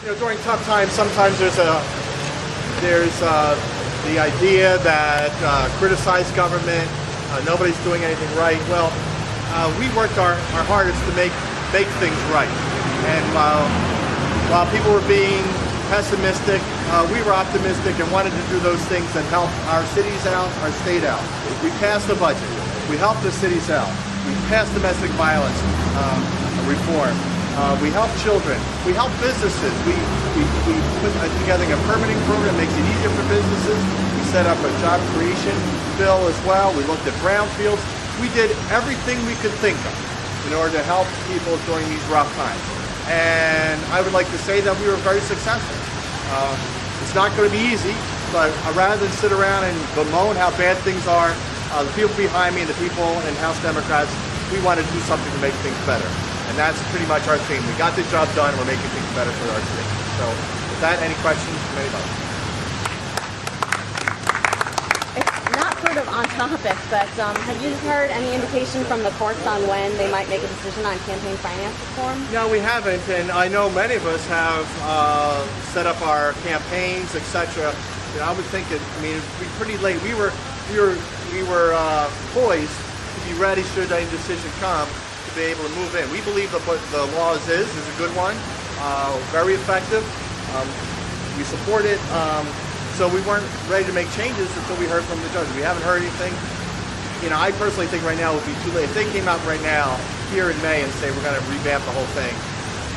During tough times, sometimes there's the idea that criticize government, nobody's doing anything right. Well, we worked our hardest to make things right. And while people were being pessimistic, we were optimistic and wanted to do those things that help our cities out, our state out. We passed the budget. We helped the cities out. We passed domestic violence reform. We help children. We help businesses. We put together a permitting program that makes it easier for businesses. We set up a job creation bill as well. We looked at brownfields. We did everything we could think of in order to help people during these rough times. And I would like to say that we were very successful. It's not going to be easy, but rather than sit around and bemoan how bad things are, the people behind me and the people in House Democrats, we want to do something to make things better. And that's pretty much our theme. We got the job done. We're making things better for our state. So with that, any questions from anybody? It's not sort of on topic, but have you heard any indication from the courts on when they might make a decision on campaign finance reform? No, we haven't. And I know many of us have set up our campaigns, etc. I would think it'd be pretty late. We were poised to be ready should any decision come, to be able to move in. We believe that what the law is a good one, very effective. We support it, so we weren't ready to make changes until we heard from the judge. We haven't heard anything. I personally think right now it would be too late. If they came out right now, here in May, and say we're going to revamp the whole thing,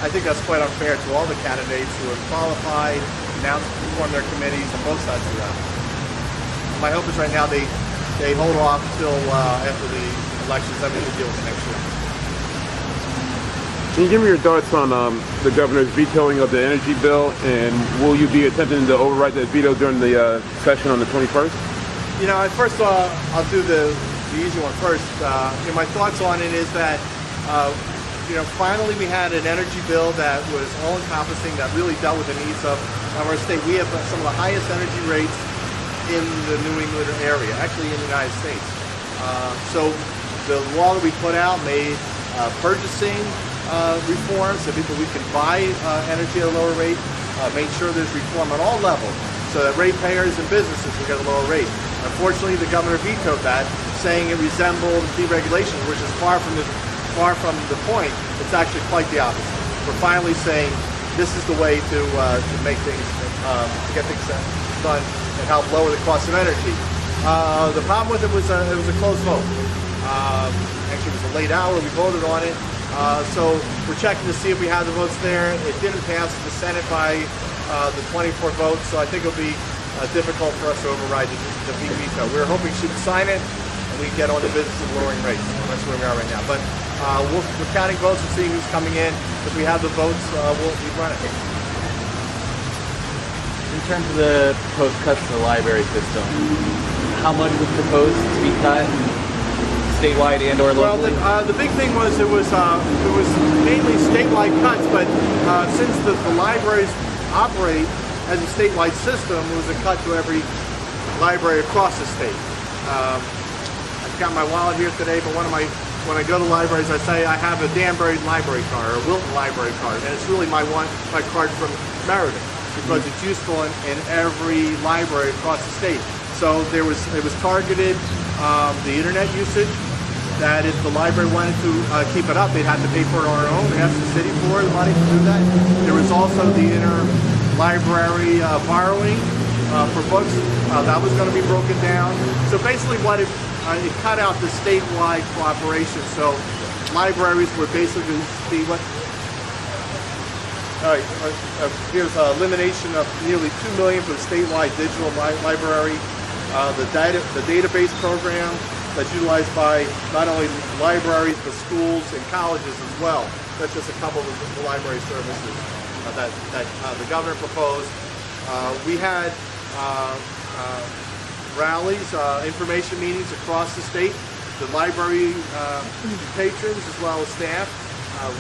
I think that's quite unfair to all the candidates who are qualified, announced to form their committees on both sides of the aisle. My hope is right now they hold off till after the elections, then we can deal with it next year. Can you give me your thoughts on the governor's vetoing of the energy bill, and will you be attempting to override that veto during the session on the 21st? First of all, I'll do the easy one first. My thoughts on it is that, finally we had an energy bill that was all-encompassing, that really dealt with the needs of our state. We have some of the highest energy rates in the New England area, actually in the United States. So the law that we put out made purchasing reforms so we can buy energy at a lower rate, made sure there's reform on all levels so that ratepayers and businesses will get a lower rate. Unfortunately, the governor vetoed that, saying it resembled deregulation, which is far from the point. It's actually quite the opposite. We're finally saying this is the way to make things, to get things done and help lower the cost of energy. The problem with it was a close vote. Actually, it was a late hour. We voted on it. So we're checking to see if we have the votes there. It didn't pass the Senate by the 24 votes, so I think it'll be difficult for us to override the veto. We were hoping she'd sign it and we get on the business of lowering rates. That's where we are right now. But we're counting votes and seeing who's coming in. If we have the votes, we'll run it. In terms of the proposed cuts to the library system, how much was proposed to be cut, statewide and or locally? Well, the big thing was it was mainly statewide cuts, but since the libraries operate as a statewide system, it was a cut to every library across the state. I've got my wallet here today, but when I go to libraries, I say I have a Danbury library card or a Wilton library card, and it's really my card from Meredith, because it's useful in every library across the state. So it was targeted the internet usage, that if the library wanted to keep it up, they'd have to pay for it on their own, ask the city for the money to do that. There was also the interlibrary borrowing for books. That was going to be broken down. So basically what it cut out the statewide cooperation. So libraries would basically be what... All right, here's elimination of nearly $2 million for the statewide digital library. The database program that's utilized by not only libraries but schools and colleges as well. That's just a couple of the library services that the governor proposed. We had rallies, information meetings across the state. The library patrons as well as staff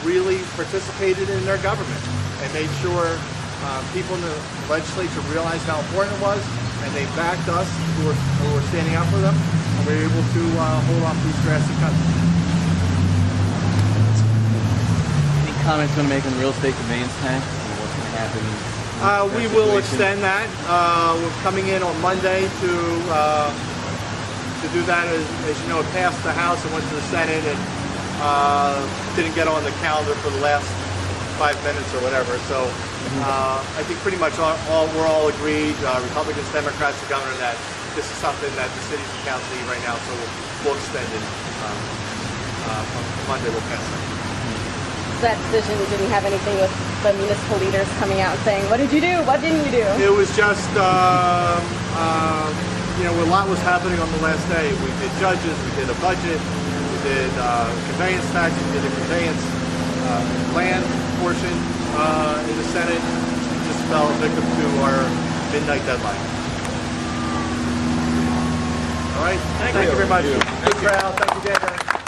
really participated in their government and made sure people in the legislature realized how important it was, and they backed us who were standing up for them, and we were able to hold off these drastic cuts. Any comments you want to make on the real estate conveyance tax and what's going to happens? We will extend that. We're coming in on Monday to do that. As you know, it passed the House and went to the Senate, and didn't get on the calendar for the last 5 minutes or whatever. So I think pretty much we're all agreed, Republicans, Democrats, the governor, that this is something that the city's accounts need right now. So we'll extend it. Monday we'll pass it. That decision didn't have anything with the municipal leaders coming out and saying, what did you do? What didn't you do? It was just, you know, a lot was happening on the last day. We did judges, we did a budget, we did conveyance tax, we did a conveyance land portion in the Senate. We just fell victim to our midnight deadline. All right, thank you very much. Thank you, Al. Thank you, Danbury.